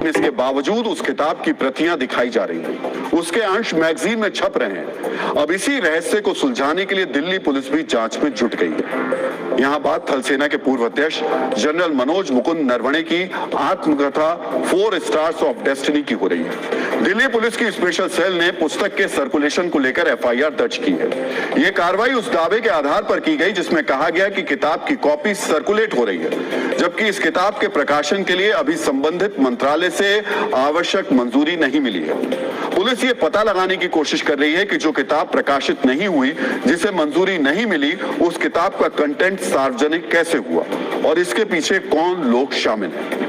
इसके बावजूद उस किताब की प्रतियां दिखाई जा रही हैं, उसके अंश मैगजीन में छप रहे हैं। अब इसी रहस्य को सुलझाने के लिए दिल्ली पुलिस भी जांच में जुट गई है। यहाँ बात थल सेना के पूर्व अध्यक्ष जनरल मनोज मुकुंद नरवणे की आत्मकथा 4 स्टार्स ऑफ डेस्टिनी की हो रही है। दिल्ली पुलिस की स्पेशल सेल ने पुस्तक के सर्कुलेशन को लेकर एफआईआर दर्ज की है। यह कार्रवाई उस दावे के आधार पर की गई जिसमें कहा गया कि किताब की कॉपी सर्कुलेट हो रही है, जबकि इस किताब के प्रकाशन के लिए अभी संबंधित मंत्रालय से आवश्यक मंजूरी नहीं मिली है। पुलिस ये पता लगाने की कोशिश कर रही है कि जो किताब प्रकाशित नहीं हुई, जिसे मंजूरी नहीं मिली, उस किताब का कंटेंट सार्वजनिक कैसे हुआ और इसके पीछे कौन लोग शामिल हैं।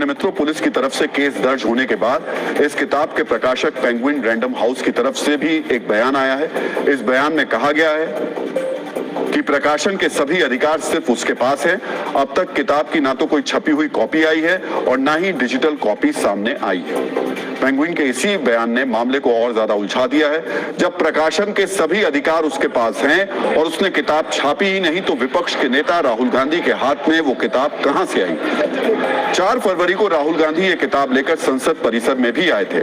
मित्रों, पुलिस की तरफ से केस दर्ज होने के बाद इस किताब के प्रकाशक पेंगुइन रैंडम हाउस की तरफ से भी एक बयान आया है। इस बयान में कहा गया है कि प्रकाशन के सभी अधिकार सिर्फ उसके पास है। अब तक किताब की ना तो कोई छपी हुई कॉपी आई है और ना ही डिजिटल कॉपी सामने आई है। पेंगुइन के इसी बयान ने मामले को और ज्यादा उलझा दिया है। जब प्रकाशन के सभी अधिकार उसके पास हैं और उसने किताब छापी ही नहीं, तो विपक्ष के नेता राहुल गांधी के हाथ में वो किताब कहां से आई। 4 फरवरी को राहुल गांधी ये किताब लेकर संसद परिसर में भी आए थे।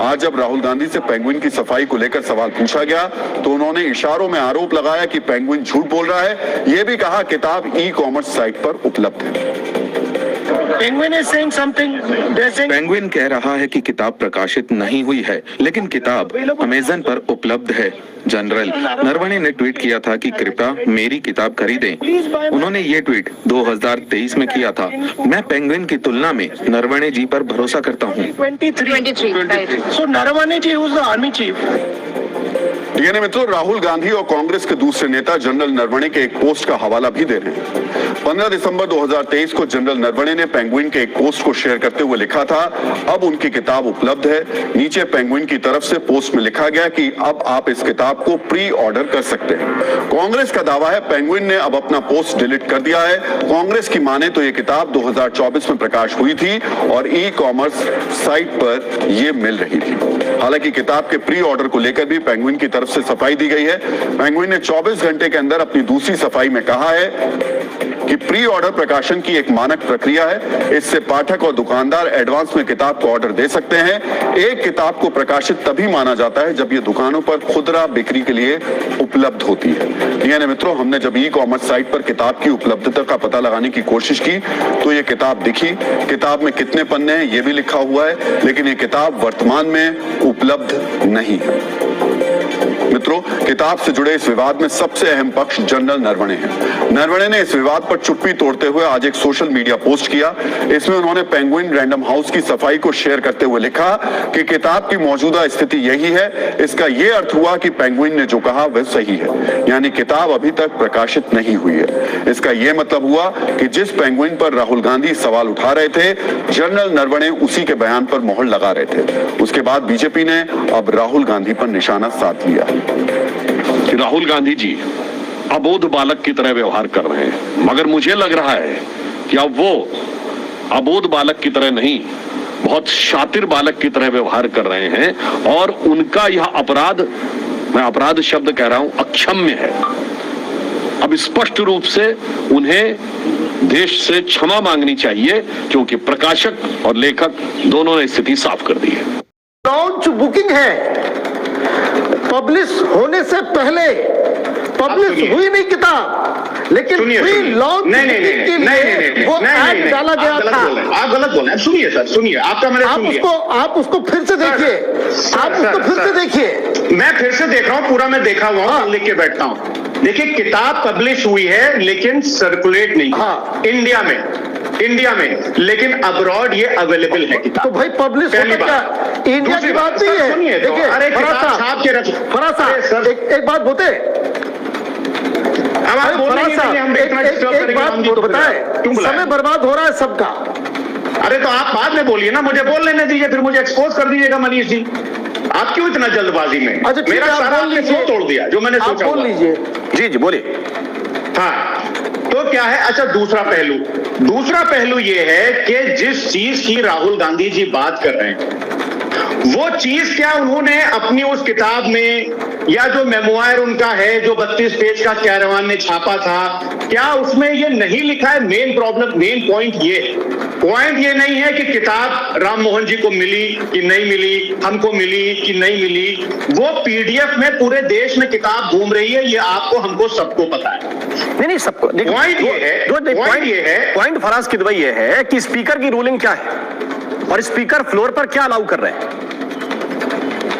आज जब राहुल गांधी से पेंगुइन की सफाई को लेकर सवाल पूछा गया तो उन्होंने इशारों में आरोप लगाया कि पेंगुइन झूठ बोल रहा है। यह भी कहा किताब ई-कॉमर्स साइट पर उपलब्ध है। पेंगुइन कह रहा है कि किताब प्रकाशित नहीं हुई है, लेकिन किताब अमेज़न पर उपलब्ध है। जनरल नरवणे ने ट्वीट किया था कि कृपया मेरी किताब खरीदें। उन्होंने ये ट्वीट 2023 में किया था। मैं पेंगुइन की तुलना में नरवणे जी पर भरोसा करता हूँ। 23 So Naravane ji, who's the army chief? मित्रों, राहुल गांधी और कांग्रेस के दूसरे नेता जनरल नरवणे के एक पोस्ट का हवाला भी दे रहे हैं। 15 दिसंबर 2023 को जनरल नरवणे ने पेंगुइन के एक पोस्ट को शेयर करते हुए लिखा था, अब उनकी किताब उपलब्ध है। नीचे पेंगुइन की तरफ से पोस्ट में लिखा गया कि अब आप इस किताब को प्री ऑर्डर कर सकते हैं। कांग्रेस का दावा है पेंगुइन ने अब अपना पोस्ट डिलीट कर दिया है। कांग्रेस की माने तो ये किताब 2024 में प्रकाश हुई थी और ई-कॉमर्स साइट पर यह मिल रही थी। हालांकि किताब के प्री ऑर्डर को लेकर भी पेंगुइन की तरफ से सफाई दी गई है। पेंगुइन ने 24 घंटे के अंदर अपनी दूसरी सफाई में कहा है कि प्री ऑर्डर प्रकाशन की एक मानक प्रक्रिया है। इससे पाठक और दुकानदार एडवांस में किताब को ऑर्डर दे सकते हैं। एक किताब को प्रकाशित तभी माना जाता है जब ये दुकानों पर खुदरा बिक्री के लिए उपलब्ध होती है। यानी मित्रों, हमने जब ई-कॉमर्स साइट पर किताब की उपलब्धता का पता लगाने की कोशिश की तो ये किताब दिखी। किताब में कितने पन्ने हैं ये भी लिखा हुआ है, लेकिन ये किताब वर्तमान में उपलब्ध नहीं है। मित्रों, किताब से जुड़े इस विवाद में सबसे अहम पक्ष जनरल नरवणे हैं। नरवणे ने इस विवाद पर चुप्पी तोड़ते हुए आज एक सोशल मीडिया पोस्ट किया। इसमें उन्होंने पेंगुइन रैंडम हाउस की सफाई को शेयर करते हुए लिखा कि किताब की मौजूदा स्थिति यही है। इसका यह अर्थ हुआ कि पेंगुइन ने जो कहा वह सही है, यानी किताब अभी तक प्रकाशित नहीं हुई है। इसका यह मतलब हुआ कि जिस पेंगुइन पर राहुल गांधी सवाल उठा रहे थे, जनरल नरवणे उसी के बयान पर मोहर लगा रहे थे। उसके बाद बीजेपी ने अब राहुल गांधी पर निशाना साध लिया। राहुल गांधी जी अबोध बालक की तरह व्यवहार कर रहे हैं, मगर मुझे लग रहा है कि अब वो अबोध बालक की तरह नहीं, बहुत शातिर बालक की तरह व्यवहार कर रहे हैं और उनका यह अपराध, मैं अपराध शब्द कह रहा हूं, अक्षम्य है। अब स्पष्ट रूप से उन्हें देश से क्षमा मांगनी चाहिए, क्योंकि प्रकाशक और लेखक दोनों ने स्थिति साफ कर दी है। लॉन्च बुकिंग है, पब्लिश होने से पहले पब्लिश हुई नहीं किताब, लेकिन प्री लॉन्च के लिए वो ऐड डाला गया था। आप गलत बोल रहे हैं। सुनिए सर, सुनिए, आपका मैंने आप उसको फिर से देखिए, आप उसको फिर से देखिए। मैं फिर से देख रहा हूँ, पूरा मैं देखा हुआ हूँ, लिख के बैठता हूँ। देखिए, किताब पब्लिश हुई है लेकिन सर्कुलेट नहीं। हाँ, इंडिया में, लेकिन अब्रॉड ये अवेलेबल है किताब। तो भाई पब्लिश होने क्या इंडिया की बात नहीं है। सुनिए, देखिए एक बात बोलते, एक बात बताए, समय बर्बाद हो रहा है सबका। अरे तो आप बाद में बोलिए ना, मुझे बोल लेने दीजिए, फिर मुझे एक्सपोज कर दीजिएगा मनीष जी। आप क्यों इतना जल्दबाजी में? अच्छा, मेरा सारा आपने तोड़ दिया जो मैंने सोचा। बोल लीजिए। जी बोलिए। हाँ, तो क्या है? अच्छा, दूसरा पहलू ये है कि जिस चीज की राहुल गांधी जी बात कर रहे हैं, वो चीज क्या उन्होंने अपनी उस किताब में या जो मेमोयर उनका है, जो 32 पेज का कैरवान ने छापा था, क्या उसमें ये नहीं लिखा है? मेन पॉइंट ये नहीं है कि किताब राम मोहन जी को मिली कि नहीं मिली, हमको मिली कि नहीं मिली। वो पीडीएफ में पूरे देश में किताब घूम रही है, ये आपको हमको सबको पता है। नहीं सबको पॉइंट फराज किदवई ये है कि स्पीकर की रूलिंग क्या है और स्पीकर फ्लोर पर क्या अलाउ कर रहे हैं।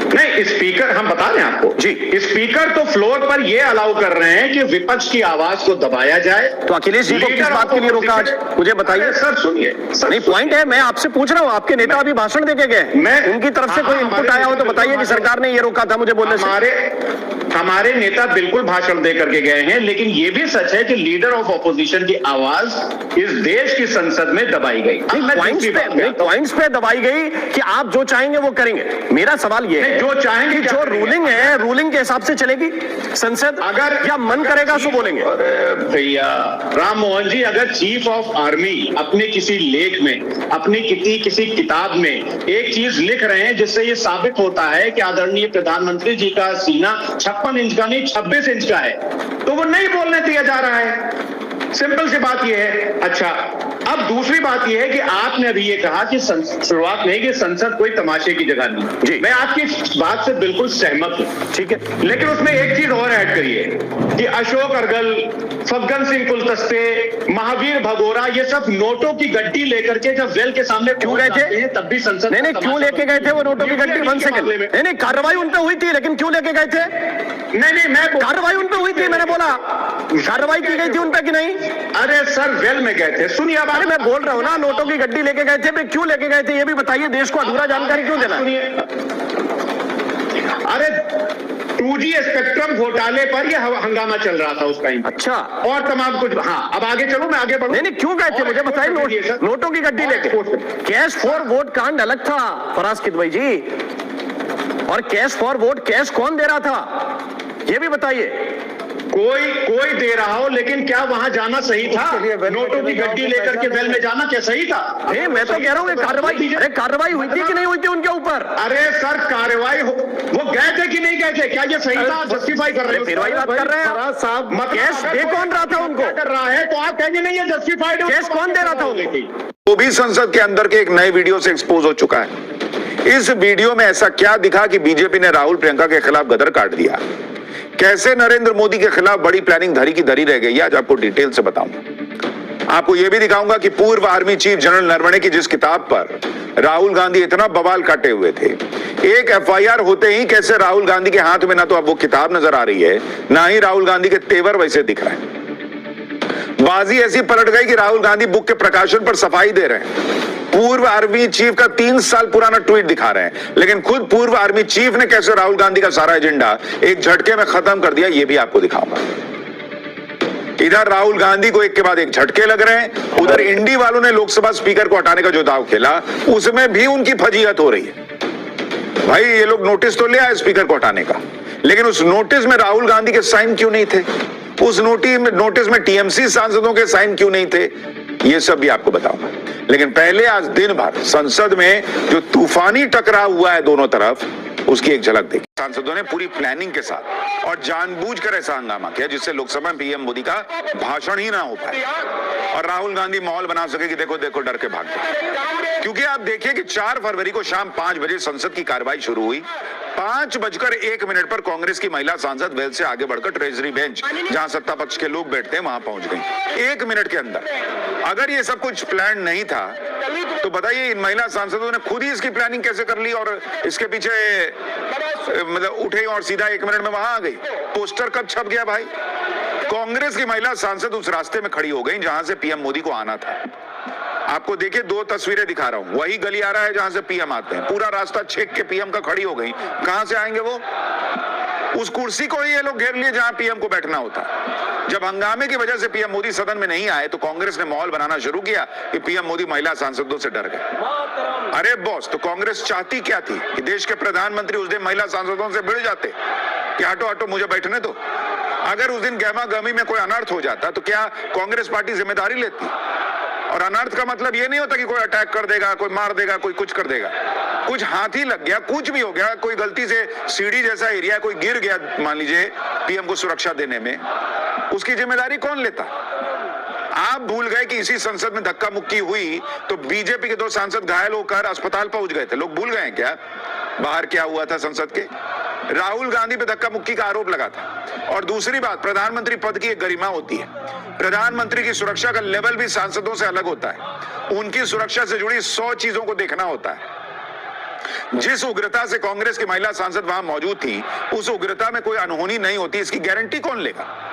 नहीं, स्पीकर हम बता दें आपको जी, स्पीकर तो फ्लोर पर ये अलाउ कर रहे हैं कि विपक्ष की आवाज को दबाया जाए। तो अखिलेश जी को किस बात के लिए रोका आज, मुझे बताइए। सर सुनिए, नहीं पॉइंट है, मैं आपसे पूछ रहा हूँ, आपके नेता अभी भाषण देके गए, मैं उनकी तरफ से कोई इनपुट आया हो तो बताइए कि सरकार ने ये रोका था मुझे बोलने से। हमारे नेता बिल्कुल भाषण दे करके गए हैं, लेकिन ये भी सच है कि लीडर ऑफ ऑपोजिशन की आवाज इस देश की संसद में दबाई गई। पॉइंट्स पे दबाई गई कि आप जो चाहेंगे वो करेंगे। मेरा सवाल ये है, जो चाहेंगे जो रूलिंग है, रूलिंग के हिसाब से चलेगी संसद, अगर या मन करेगा तो बोलेंगे। भैया राम मोहन जी, अगर चीफ ऑफ आर्मी अपने किसी लेख में, अपनी किसी किताब में एक चीज लिख रहे हैं जिससे ये साबित होता है कि आदरणीय प्रधानमंत्री जी का सीना 56 इंच का नहीं 26 इंच का है, तो वो नहीं बोलने दिया जा रहा है। सिंपल सी बात ये है। अच्छा, अब दूसरी बात यह है कि आपने अभी ये कहा कि शुरुआत नहीं कि संसद कोई तमाशे की जगह नहीं जी, मैं आपकी बात से बिल्कुल सहमत हूं, ठीक है, लेकिन उसमें एक चीज और ऐड करिए कि अशोक अर्गल, फग्गन सिंह कुलतस्ते, महावीर भगोरा, ये सब नोटों की गड्डी लेकर के जब वेल के सामने क्यों गए थे? तब भी संसद नहीं क्यों लेके गए थे वो नोटों की गड्डी? 1 सेकंड, नहीं कार्रवाई उन पे हुई थी, लेकिन क्यों लेके गए थे? नहीं मैं कार्रवाई उन पे हुई थी, मैंने बोला कार्रवाई की गई थी उन पे कि नहीं? अरे सर वेल में गए थे, सुनिए अब। अरे मैं बोल रहा हूँ ना, नोटों की गड्डी लेके गए थे, फिर क्यों लेके गए थे ये भी बताइए, देश को अधूरा जानकारी क्यों देना? अरे 2G स्पेक्ट्रम घोटाले पर यह हंगामा चल रहा था उस टाइम। अच्छा, और तमाम कुछ। हाँ, अब आगे चलो, मैं आगे बढ़ूं। नहीं क्यों गए थे मुझे बताइए। नोटों की गड्डी लेके। कैश फॉर वोट कांड अलग था फराज किदवई जी, और कैश फॉर वोट कैश कौन दे रहा था ये भी बताइए। कोई दे रहा हो, लेकिन क्या वहां जाना सही था? नोटों की गड्डी लेकर के वेल में जाना क्या सही था? अरे मैं तो कह रहा हूँ कार्रवाई हुई थी कि नहीं हुई थी उनके ऊपर? अरे सर कार्रवाई वो गए थे कि नहीं गए थे? क्या ये सही था? जस्टिफाई कर रहे हैं, फिर वही बात कर रहे हैं साहब। कैश दे कौन रहा था उनको? कर रहा है तो आप कहेंगे नहीं ये जस्टिफाइड है। कैश कौन दे रहा था उनको? वो भी संसद के अंदर के एक नए वीडियो से एक्सपोज हो चुका है। इस वीडियो में ऐसा क्या दिखा कि बीजेपी ने राहुल प्रियंका के खिलाफ गदर काट दिया, कैसे नरेंद्र मोदी के खिलाफ बड़ी प्लानिंग धरी की धरी रह गई, आज आपको डिटेल से बताऊंगा। आपको यह भी दिखाऊंगा कि पूर्व आर्मी चीफ जनरल नरवणे की जिस किताब पर राहुल गांधी इतना बवाल काटे हुए थे, एक एफआईआर होते ही कैसे राहुल गांधी के हाथ में ना तो अब वो किताब नजर आ रही है, ना ही राहुल गांधी के तेवर वैसे दिख रहे हैं। बाजी ऐसी पलट गई कि राहुल गांधी बुक के प्रकाशन पर सफाई दे रहे हैं। पूर्व आर्मी चीफ का 3 साल पुराना ट्वीट दिखा रहे हैं, लेकिन खुद पूर्व आर्मी चीफ ने कैसे राहुल गांधी का सारा एजेंडा एक झटके में खत्म कर दिया, यह भी आपको दिखाऊंगा। इधर राहुल गांधी को एक के बाद एक झटके लग रहे हैं, उधर इंडी वालों ने लोकसभा स्पीकर को हटाने का जो दांव खेला उसमें भी उनकी फजीहत हो रही है। भाई ये लोग नोटिस तो ले आए स्पीकर को हटाने का, लेकिन उस नोटिस में राहुल गांधी के साइन क्यों नहीं थे? उस नोटिस में टीएमसी सांसदों के साइन क्यों नहीं थे? ये सब भी आपको बताऊंगा। लेकिन पहले आज दिन भर संसद में जो तूफानी टकराव हुआ है दोनों तरफ, उसकी एक झलक देखी। सांसदों ने पूरी प्लानिंग के साथ और जानबूझकर ऐसा हंगामा किया जिससे लोकसभा में पीएम मोदी का भाषण ही ना हो पाए और राहुल गांधी माहौल बना सके कि देखो देखो डर के भाग गए। क्योंकि आप देखिए कि 4 फरवरी को शाम 5 बजे संसद की कार्रवाई शुरू हुई। 5:01 पर कांग्रेस की महिला सांसद वेल से आगे बढ़कर ट्रेजरी बेंच, जहां सत्ता पक्ष के लोग बैठते हैं, वहां पहुंच गई 1 मिनट के अंदर। अगर ये सब कुछ प्लान नहीं था तो बताइए इन महिला सांसदों ने खुद ही इसकी प्लानिंग कैसे कर ली और इसके पीछे मतलब उठे और सीधा 1 मिनट में वहां आ गई। पोस्टर कब छप गया भाई? कांग्रेस की महिला सांसद उस रास्ते में खड़ी हो गई जहां से पीएम मोदी को आना था। आपको देखिए 2 तस्वीरें दिखा रहा हूं, वही गली आ रहा है जहां से पीएम आते हैं, पूरा रास्ता छेक के पीएम का खड़ी हो गई। कहां से आएंगे वो? उस कुर्सी को ही ये लोग घेर लिए जहां पीएम को बैठना होता। जब हंगामे की वजह से पीएम मोदी सदन में नहीं आए तो कांग्रेस ने माहौल बनाना शुरू किया कि पीएम मोदी महिला सांसदों से डर गए। अरे बॉस, तो कांग्रेस चाहती क्या थी कि देश के प्रधानमंत्री उस दिन महिला सांसदों से भिड़ जाते कि हटो हटो मुझे बैठने दो। अगर उस दिन गहमा गहमी में कोई अनर्थ हो जाता तो क्या कांग्रेस पार्टी जिम्मेदारी लेती? और अनर्थ का मतलब ये नहीं होता कि कोई अटैक कर देगा, कोई मार देगा, कोई कुछ कर देगा। कुछ हाथ ही लग गया, कुछ भी हो गया, कोई गलती से सीढ़ी जैसा एरिया कोई गिर गया मान लीजिए पीएम को सुरक्षा देने में, उसकी जिम्मेदारी कौन लेता? आप भूल गए कि इसी संसद में धक्का मुक्की हुई तो बीजेपी के 2 सांसद घायल होकर अस्पताल पहुंच गए थे। लोग भूल गए हैं क्या बाहर क्या हुआ था संसद के? राहुल गांधी पे धक्का मुक्की का आरोप लगा था। और दूसरी बात, प्रधानमंत्री पद की एक गरिमा होती है। प्रधानमंत्री की सुरक्षा का लेवल भी सांसदों से अलग होता है। उनकी सुरक्षा से जुड़ी 100 चीजों को देखना होता है। जिस उग्रता से कांग्रेस की महिला सांसद वहां मौजूद थी, उस उग्रता में कोई अनहोनी नहीं होती, इसकी गारंटी कौन लेगा?